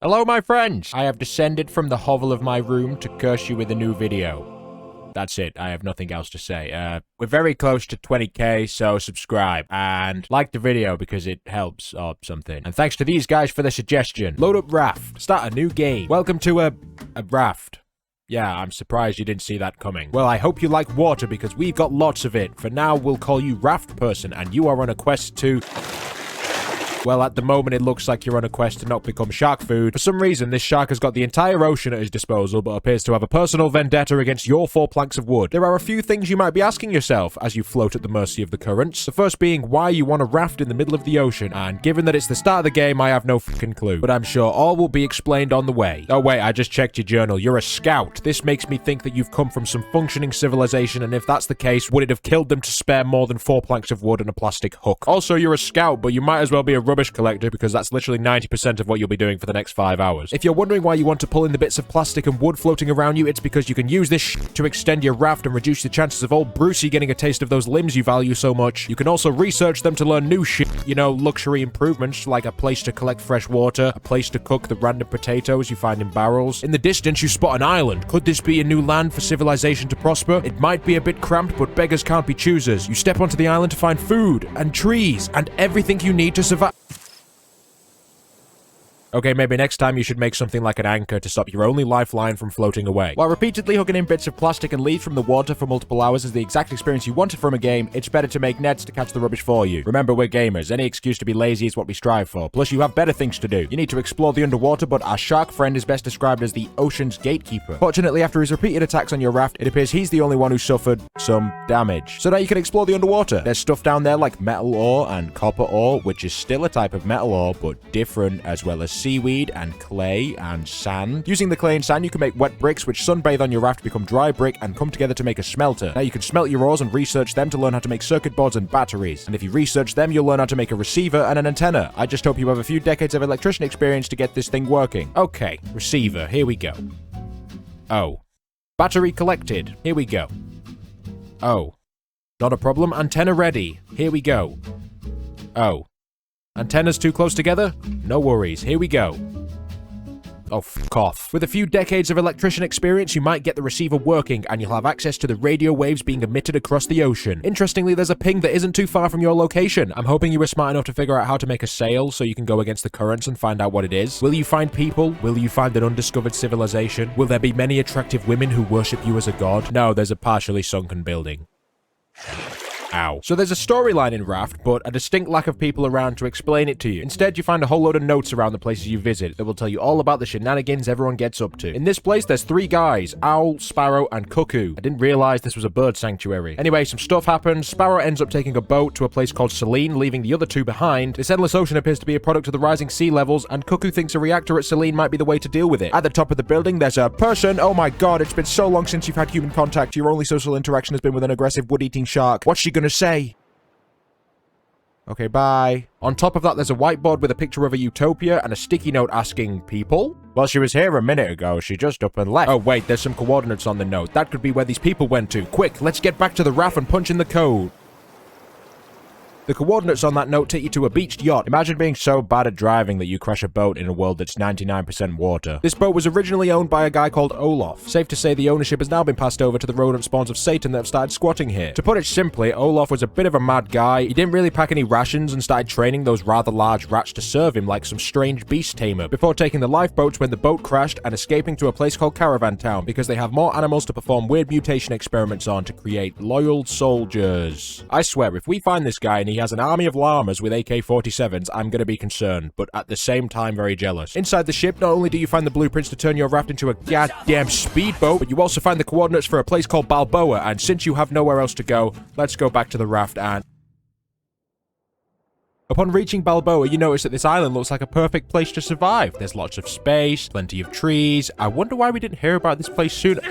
Hello, my friends! I have descended from the hovel of my room to curse you with a new video. That's it. I have nothing else to say. We're very close to 20k, so subscribe. And like the video because it helps or something. And thanks to these guys for the suggestion. Load up Raft. Start a new game. Welcome to a raft. Yeah, I'm surprised you didn't see that coming. Well, I hope you like water because we've got lots of it. For now, we'll call you Raft Person, and you are on a quest to... Well, at the moment, it looks like you're on a quest to not become shark food. For some reason, this shark has got the entire ocean at his disposal, but appears to have a personal vendetta against your 4 planks of wood. There are a few things you might be asking yourself as you float at the mercy of the currents. The first being why you want a raft in the middle of the ocean, and given that it's the start of the game, I have no fucking clue. But I'm sure all will be explained on the way. Oh wait, I just checked your journal. You're a scout. This makes me think that you've come from some functioning civilization, and if that's the case, would it have killed them to spare more than 4 planks of wood and a plastic hook? Also, you're a scout, but you might as well be a rubbish collector because that's literally 90% of what you'll be doing for the next 5 hours. If you're wondering why you want to pull in the bits of plastic and wood floating around you, it's because you can use this to extend your raft and reduce the chances of old Brucey getting a taste of those limbs you value so much. You can also research them to learn new shit, you know, luxury improvements like a place to collect fresh water, a place to cook the random potatoes you find in barrels. In the distance, you spot an island. Could this be a new land for civilization to prosper? It might be a bit cramped, but beggars can't be choosers. You step onto the island to find food and trees and everything you need to survive. Okay, maybe next time you should make something like an anchor to stop your only lifeline from floating away. While repeatedly hooking in bits of plastic and leaves from the water for multiple hours is the exact experience you wanted from a game, it's better to make nets to catch the rubbish for you. Remember, we're gamers. Any excuse to be lazy is what we strive for. Plus, you have better things to do. You need to explore the underwater, but our shark friend is best described as the ocean's gatekeeper. Fortunately, after his repeated attacks on your raft, it appears he's the only one who suffered some damage. So now you can explore the underwater. There's stuff down there like metal ore and copper ore, which is still a type of metal ore, but different, as well as seaweed and clay and sand. Using the clay and sand, you can make wet bricks, which sunbathe on your raft, become dry brick, and come together to make a smelter. Now you can smelt your ores and research them to learn how to make circuit boards and batteries. And if you research them, you'll learn how to make a receiver and an antenna. I just hope you have a few decades of electrician experience to get this thing working. Okay, receiver, here we go. Oh. Battery collected, here we go. Oh. Not a problem, antenna ready, here we go. Oh. Antennas too close together? No worries, here we go. Oh, fuck off. With a few decades of electrician experience, you might get the receiver working, and you'll have access to the radio waves being emitted across the ocean. Interestingly, there's a ping that isn't too far from your location. I'm hoping you were smart enough to figure out how to make a sail so you can go against the currents and find out what it is. Will you find people? Will you find an undiscovered civilization? Will there be many attractive women who worship you as a god? No, there's a partially sunken building. Ow. So there's a storyline in Raft, but a distinct lack of people around to explain it to you. Instead, you find a whole load of notes around the places you visit that will tell you all about the shenanigans everyone gets up to. In this place, there's 3 guys, Owl, Sparrow, and Cuckoo. I didn't realize this was a bird sanctuary. Anyway, some stuff happens. Sparrow ends up taking a boat to a place called Selene, leaving the other 2 behind. This endless ocean appears to be a product of the rising sea levels, and Cuckoo thinks a reactor at Selene might be the way to deal with it. At the top of the building, there's a person. Oh my god, it's been so long since you've had human contact. Your only social interaction has been with an aggressive wood-eating shark. What's she gonna say? Okay, bye. On top of that, there's a whiteboard with a picture of a utopia and a sticky note asking, people? Well, she was here a minute ago. She just up and left. Oh, wait, there's some coordinates on the note. That could be where these people went to. Quick, let's get back to the raft and punch in the code. The coordinates on that note take you to a beached yacht. Imagine being so bad at driving that you crash a boat in a world that's 99% water. This boat was originally owned by a guy called Olaf. Safe to say the ownership has now been passed over to the rodent spawns of Satan that have started squatting here. To put it simply, Olaf was a bit of a mad guy. He didn't really pack any rations and started training those rather large rats to serve him like some strange beast tamer, before taking the lifeboats when the boat crashed and escaping to a place called Caravan Town because they have more animals to perform weird mutation experiments on to create loyal soldiers. I swear, if we find this guy and he has an army of llamas with AK-47s, I'm gonna be concerned, but at the same time very jealous. Inside the ship, not only do you find the blueprints to turn your raft into a goddamn speedboat, but you also find the coordinates for a place called Balboa, and since you have nowhere else to go, let's go back to the raft and... Upon reaching Balboa, you notice that this island looks like a perfect place to survive. There's lots of space, plenty of trees. I wonder why we didn't hear about this place sooner.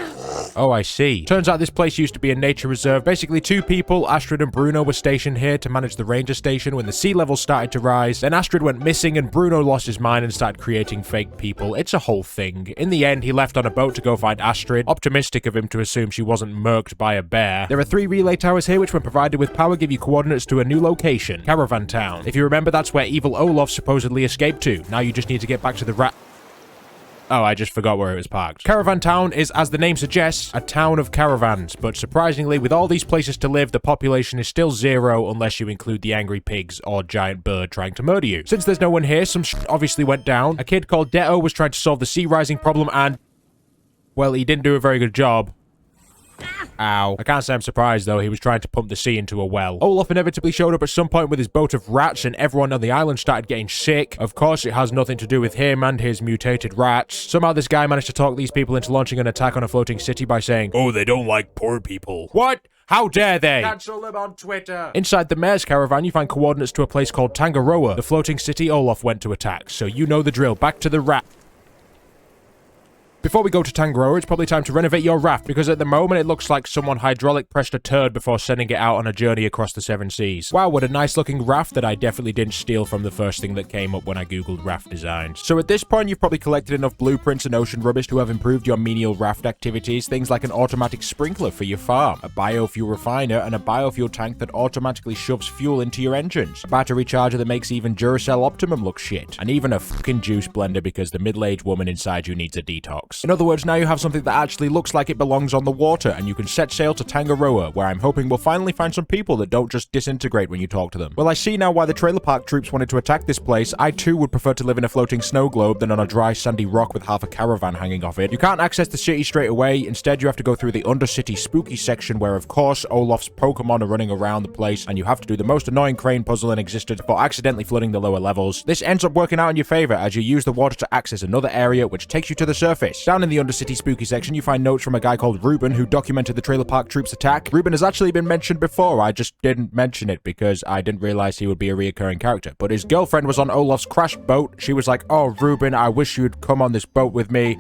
Oh, I see. Turns out this place used to be a nature reserve. Basically, 2 people, Astrid and Bruno, were stationed here to manage the ranger station when the sea level started to rise. Then Astrid went missing and Bruno lost his mind and started creating fake people. It's a whole thing. In the end, he left on a boat to go find Astrid. Optimistic of him to assume she wasn't murked by a bear. There are 3 relay towers here which, when provided with power, give you coordinates to a new location, Caravan Town. If you remember, that's where evil Olaf supposedly escaped to. Now you just need to get back to the Oh, I just forgot where it was parked. Caravan Town is, as the name suggests, a town of caravans, but surprisingly, with all these places to live, the population is still 0 unless you include the angry pigs or giant bird trying to murder you. Since there's no one here, some shit obviously went down. A kid called Detto was trying to solve the sea rising problem and, well, he didn't do a very good job. Ow. I can't say I'm surprised, though. He was trying to pump the sea into a well. Olaf inevitably showed up at some point with his boat of rats, and everyone on the island started getting sick. Of course, it has nothing to do with him and his mutated rats. Somehow this guy managed to talk these people into launching an attack on a floating city by saying, "Oh, they don't like poor people." What? How dare they? Cancel them on Twitter. Inside the mayor's caravan, you find coordinates to a place called Tangaroa, the floating city Olaf went to attack. So you know the drill. Back to the rat. Before we go to Tangaroa, it's probably time to renovate your raft, because at the moment it looks like someone hydraulic pressed a turd before sending it out on a journey across the 7 seas. Wow, what a nice looking raft that I definitely didn't steal from the first thing that came up when I googled raft designs. So at this point, you've probably collected enough blueprints and ocean rubbish to have improved your menial raft activities, things like an automatic sprinkler for your farm, a biofuel refiner, and a biofuel tank that automatically shoves fuel into your engines, a battery charger that makes even Duracell Optimum look shit, and even a fucking juice blender because the middle-aged woman inside you needs a detox. In other words, now you have something that actually looks like it belongs on the water, and you can set sail to Tangaroa, where I'm hoping we'll finally find some people that don't just disintegrate when you talk to them. Well, I see now why the trailer park troops wanted to attack this place. I too would prefer to live in a floating snow globe than on a dry sandy rock with half a caravan hanging off it. You can't access the city straight away. Instead, you have to go through the Undercity spooky section where, of course, Olaf's Pokemon are running around the place, and you have to do the most annoying crane puzzle in existence for accidentally flooding the lower levels. This ends up working out in your favor as you use the water to access another area which takes you to the surface. Down in the Undercity spooky section, you find notes from a guy called Ruben who documented the trailer park troops attack. Ruben has actually been mentioned before, I just didn't mention it because I didn't realize he would be a reoccurring character. But his girlfriend was on Olaf's crashed boat. She was like, "Oh, Ruben, I wish you'd come on this boat with me."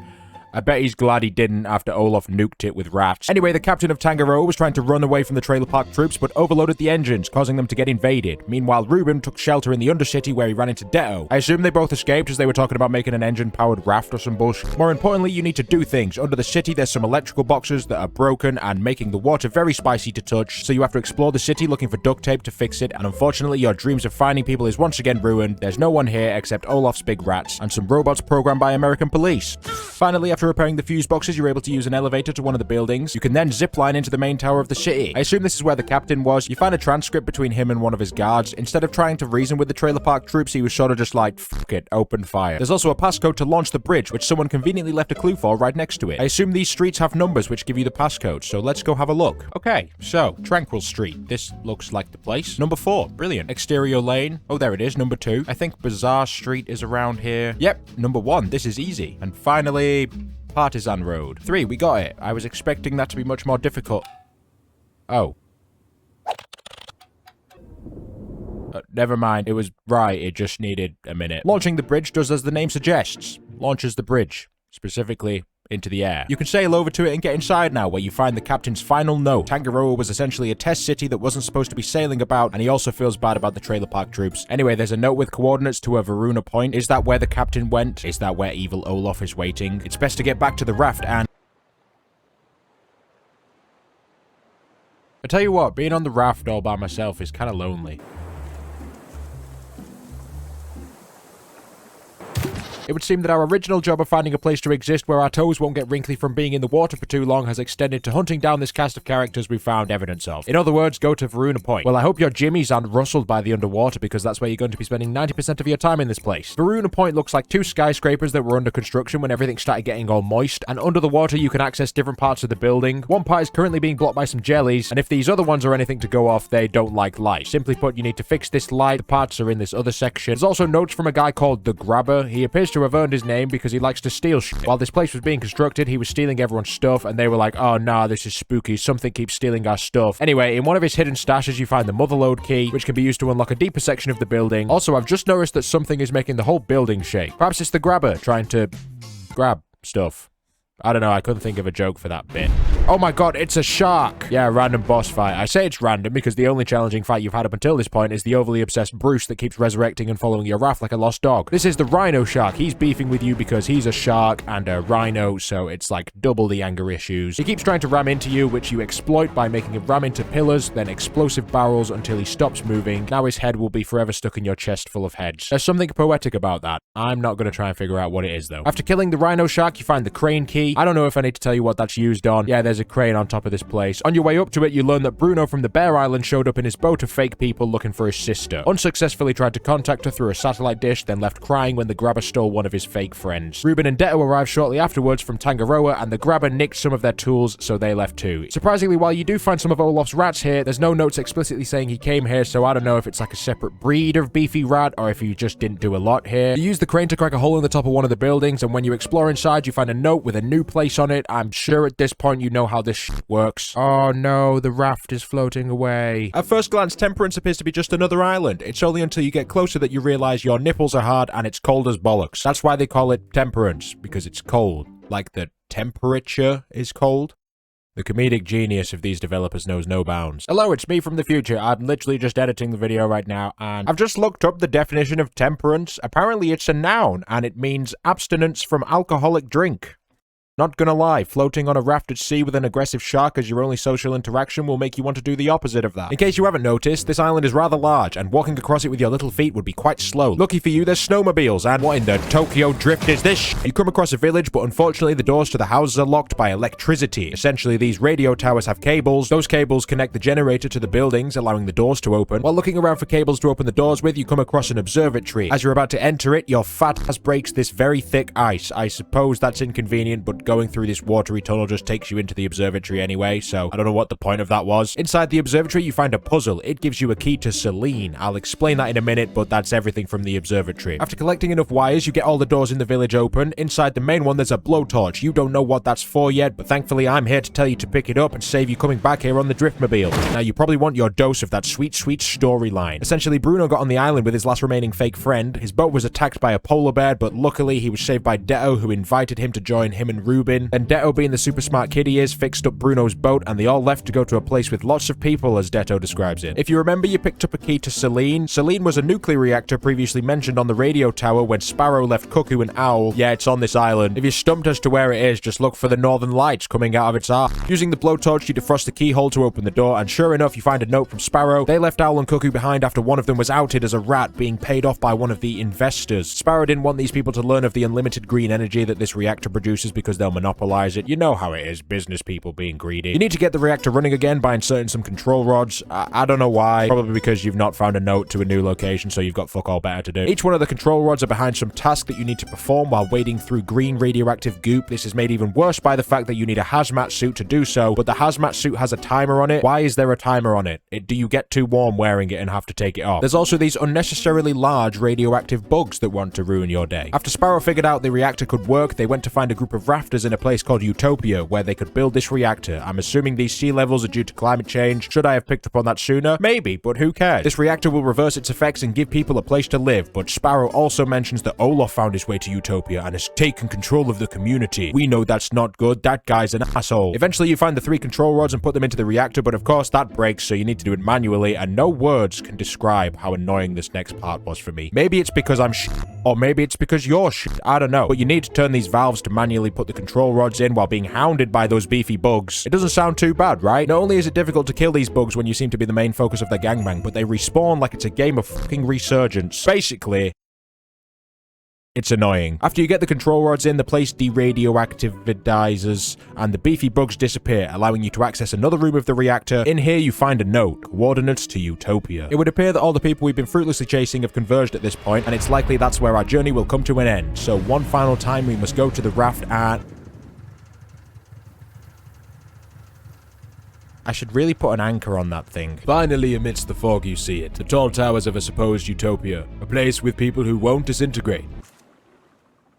I bet he's glad he didn't after Olaf nuked it with rafts. Anyway, the captain of Tangaroa was trying to run away from the trailer park troops, but overloaded the engines, causing them to get invaded. Meanwhile, Ruben took shelter in the Undercity where he ran into Detto. I assume they both escaped as they were talking about making an engine-powered raft or some bullshit. More importantly, you need to do things. Under the city, there's some electrical boxes that are broken and making the water very spicy to touch, so you have to explore the city looking for duct tape to fix it, and unfortunately, your dreams of finding people is once again ruined. There's no one here except Olaf's big rats and some robots programmed by American police. Finally, after repairing the fuse boxes, you're able to use an elevator to one of the buildings. You can then zipline into the main tower of the city. I assume this is where the captain was. You find a transcript between him and one of his guards. Instead of trying to reason with the trailer park troops, he was sort of just like, fuck it, open fire. There's also a passcode to launch the bridge, which someone conveniently left a clue for right next to it. I assume these streets have numbers which give you the passcode, so let's go have a look. Okay, so, Tranquil Street. This looks like the place. Number 4, brilliant. Exterior Lane. Oh, there it is, number 2. I think Bazaar Street is around here. Yep, number 1. This is easy. And finally, Partisan Road. 3, we got it. I was expecting that to be much more difficult. Oh. Never mind. It was right. It just needed a minute. Launching the bridge does as the name suggests. Launches the bridge. Specifically, into the air. You can sail over to it and get inside now, where you find the captain's final note. Tangaroa was essentially a test city that wasn't supposed to be sailing about, and he also feels bad about the trailer park troops. Anyway, there's a note with coordinates to a Varuna point. Is that where the captain went? Is that where evil Olaf is waiting? It's best to get back to the raft and... I tell you what, being on the raft all by myself is kind of lonely. It would seem that our original job of finding a place to exist where our toes won't get wrinkly from being in the water for too long has extended to hunting down this cast of characters we found evidence of. In other words, go to Varuna Point. Well, I hope your jimmies aren't rustled by the underwater, because that's where you're going to be spending 90% of your time in this place. Varuna Point looks like 2 skyscrapers that were under construction when everything started getting all moist, and under the water you can access different parts of the building. One part is currently being blocked by some jellies, and if these other ones are anything to go off, they don't like light. Simply put, you need to fix this light. The parts are in this other section. There's also notes from a guy called The Grabber. He appears to have earned his name because he likes to steal shit. While this place was being constructed, he was stealing everyone's stuff, and they were like, oh nah, this is spooky, something keeps stealing our stuff. Anyway, in one of his hidden stashes, you find the motherlode key, which can be used to unlock a deeper section of the building. Also, I've just noticed that something is making the whole building shake. Perhaps it's the Grabber trying to grab stuff. I don't know, I couldn't think of a joke for that bit. Oh my god, it's a shark. Yeah, random boss fight. I say it's random because the only challenging fight you've had up until this point is the overly obsessed Bruce that keeps resurrecting and following your raft like a lost dog. This is the rhino shark. He's beefing with you because he's a shark and a rhino, so it's like double the anger issues. He keeps trying to ram into you, which you exploit by making him ram into pillars, then explosive barrels until he stops moving. Now his head will be forever stuck in your chest full of heads. There's something poetic about that. I'm not going to try and figure out what it is though. After killing the rhino shark, you find the crane key. I don't know if I need to tell you what that's used on. Yeah, there's a crane on top of this place. On your way up to it, you learn that Bruno from the Bear Island showed up in his boat of fake people looking for his sister. Unsuccessfully tried to contact her through a satellite dish, then left crying when the grabber stole one of his fake friends. Ruben and Detto arrived shortly afterwards from Tangaroa, and the grabber nicked some of their tools, so they left too. Surprisingly, while you do find some of Olaf's rats here, there's no notes explicitly saying he came here, so I don't know if it's like a separate breed of beefy rat, or if he just didn't do a lot here. You use the crane to crack a hole in the top of one of the buildings, and when you explore inside, you find a note with a new place on it. I'm sure at this point you know how this shit works. Oh no, the raft is floating away. At first glance, Temperance appears to be just another island. It's only until you get closer that you realize your nipples are hard and it's cold as bollocks. That's why they call it Temperance, because it's cold. Like the temperature is cold. The comedic genius of these developers knows no bounds. Hello, it's me from the future. I'm literally just editing the video right now, and I've just looked up the definition of temperance. Apparently it's a noun, and it means abstinence from alcoholic drink. Not gonna lie, floating on a raft at sea with an aggressive shark as your only social interaction will make you want to do the opposite of that. In case you haven't noticed, this island is rather large, and walking across it with your little feet would be quite slow. Lucky for you, there's snowmobiles, and what in the Tokyo Drift is this? You come across a village, but unfortunately the doors to the houses are locked by electricity. Essentially, these radio towers have cables. Those cables connect the generator to the buildings, allowing the doors to open. While looking around for cables to open the doors with, you come across an observatory. As you're about to enter it, your fat ass breaks this very thick ice. I suppose that's inconvenient, but going through this watery tunnel just takes you into the observatory anyway, so I don't know what the point of that was. Inside the observatory, you find a puzzle. It gives you a key to Selene. I'll explain that in a minute, but that's everything from the observatory. After collecting enough wires, you get all the doors in the village open. Inside the main one, there's a blowtorch. You don't know what that's for yet, but thankfully I'm here to tell you to pick it up and save you coming back here on the Driftmobile. Now, you probably want your dose of that sweet, sweet storyline. Essentially, Bruno got on the island with his last remaining fake friend. His boat was attacked by a polar bear, but luckily he was saved by Detto, who invited him to join him and Ruben. And Detto, being the super smart kid he is, fixed up Bruno's boat, and they all left to go to a place with lots of people, as Detto describes it. If you remember, you picked up a key to Selene. Selene was a nuclear reactor previously mentioned on the radio tower when Sparrow left Cuckoo and Owl. Yeah, it's on this island. If you're stumped as to where it is, just look for the northern lights coming out of its arc. Using the blowtorch, you defrost the keyhole to open the door, and sure enough, you find a note from Sparrow. They left Owl and Cuckoo behind after one of them was outed as a rat, being paid off by one of the investors. Sparrow didn't want these people to learn of the unlimited green energy that this reactor produces because they'll monopolize it. You know how it is, business people being greedy. You need to get the reactor running again by inserting some control rods. I don't know why. Probably because you've not found a note to a new location, so you've got fuck all better to do. Each one of the control rods are behind some task that you need to perform while wading through green radioactive goop. This is made even worse by the fact that you need a hazmat suit to do so, but the hazmat suit has a timer on it. Why is there a timer on it? Do you get too warm wearing it and have to take it off? There's also these unnecessarily large radioactive bugs that want to ruin your day. After Sparrow figured out the reactor could work, they went to find a group of rafters in a place called Utopia, where they could build this reactor. I'm assuming these sea levels are due to climate change. Should I have picked up on that sooner? Maybe, but who cares? This reactor will reverse its effects and give people a place to live, but Sparrow also mentions that Olaf found his way to Utopia and has taken control of the community. We know that's not good. That guy's an asshole. Eventually, you find the 3 control rods and put them into the reactor, but of course that breaks, so you need to do it manually, and no words can describe how annoying this next part was for me. Maybe it's because I'm shit, or maybe it's because you're shit. I don't know. But you need to turn these valves to manually put the control rods in while being hounded by those beefy bugs. It doesn't sound too bad, right? Not only is it difficult to kill these bugs when you seem to be the main focus of their gangbang, but they respawn like it's a game of fucking Resurgence. Basically, it's annoying. After you get the control rods in, the place deradioactivizes, and the beefy bugs disappear, allowing you to access another room of the reactor. In here, you find a note, coordinates to Utopia. It would appear that all the people we've been fruitlessly chasing have converged at this point, and it's likely that's where our journey will come to an end. So one final time, we must go to the raft and... I should really put an anchor on that thing. Finally, amidst the fog, you see it. The tall towers of a supposed utopia. A place with people who won't disintegrate.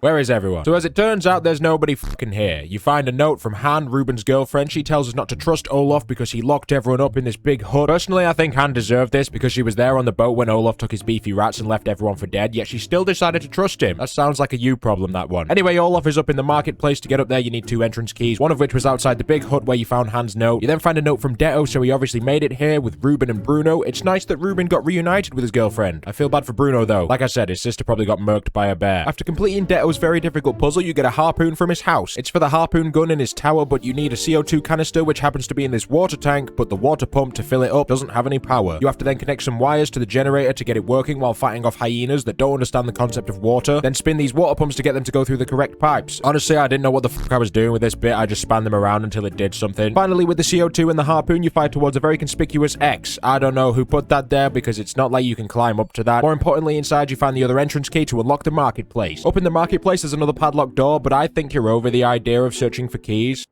Where is everyone? So as it turns out, there's nobody fucking here. You find a note from Han, Ruben's girlfriend. She tells us not to trust Olaf because he locked everyone up in this big hut. Personally, I think Han deserved this because she was there on the boat when Olaf took his beefy rats and left everyone for dead, yet she still decided to trust him. That sounds like a you problem, that one. Anyway, Olaf is up in the marketplace. To get up there, you need 2 entrance keys, one of which was outside the big hut where you found Han's note. You then find a note from Detto, so he obviously made it here with Ruben and Bruno. It's nice that Ruben got reunited with his girlfriend. I feel bad for Bruno, though. Like I said, his sister probably got murked by a bear. After completing Detto's very difficult puzzle, you get a harpoon from his house. It's for the harpoon gun in his tower, but you need a CO2 canister, which happens to be in this water tank, but the water pump to fill it up doesn't have any power. You have to then connect some wires to the generator to get it working while fighting off hyenas that don't understand the concept of water, then spin these water pumps to get them to go through the correct pipes. Honestly, I didn't know what the fuck I was doing with this bit. I just spanned them around until it did something. Finally, with the CO2 and the harpoon, you fly towards a very conspicuous X. I don't know who put that there because it's not like you can climb up to that. More importantly, inside you find the other entrance key to unlock the marketplace. Up in the marketplace, there's another padlocked door, but I think you're over the idea of searching for keys.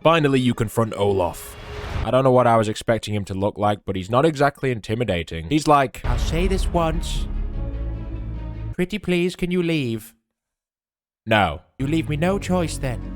Finally, you confront Olaf. I don't know what I was expecting him to look like, but he's not exactly intimidating. He's like, I'll say this once. Pretty please, can you leave? No. You leave me no choice then.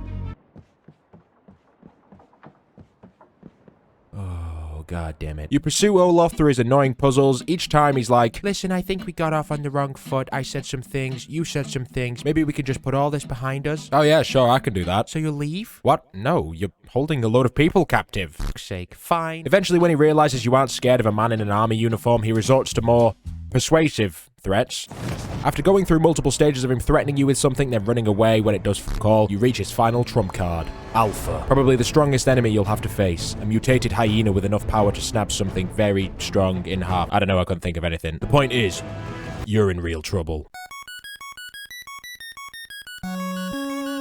God damn it. You pursue Olaf through his annoying puzzles. Each time he's like, listen, I think we got off on the wrong foot. I said some things. You said some things. Maybe we could just put all this behind us. Oh yeah, sure, I can do that. So you'll leave? What? No, you're holding a load of people captive. For fuck's sake. Fine. Eventually, when he realizes you aren't scared of a man in an army uniform, he resorts to more persuasive threats. After going through multiple stages of him threatening you with something, then running away when it does fuck all, you reach his final trump card, Alpha. Probably the strongest enemy you'll have to face. A mutated hyena with enough power to snap something very strong in half. I don't know, I couldn't think of anything. The point is, you're in real trouble.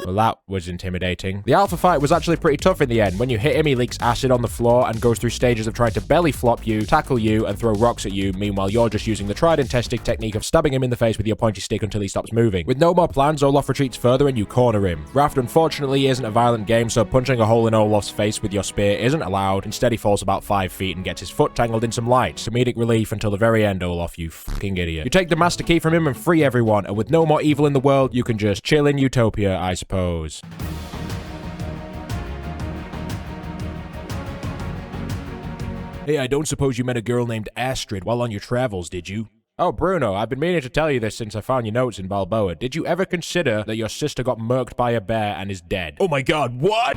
Well, that was intimidating. The Alpha fight was actually pretty tough in the end. When you hit him, he leaks acid on the floor and goes through stages of trying to belly flop you, tackle you, and throw rocks at you. Meanwhile, you're just using the tried and tested technique of stabbing him in the face with your pointy stick until he stops moving. With no more plans, Olaf retreats further and you corner him. Raft unfortunately isn't a violent game, so punching a hole in Olaf's face with your spear isn't allowed. Instead, he falls about 5 feet and gets his foot tangled in some lights. Comedic relief until the very end, Olaf, you fucking idiot. You take the master key from him and free everyone, and with no more evil in the world, you can just chill in utopia, I suppose. Hey, I don't suppose you met a girl named Astrid while on your travels, did you? Oh, Bruno, I've been meaning to tell you this since I found your notes in Balboa. Did you ever consider that your sister got murked by a bear and is dead? Oh my god, what?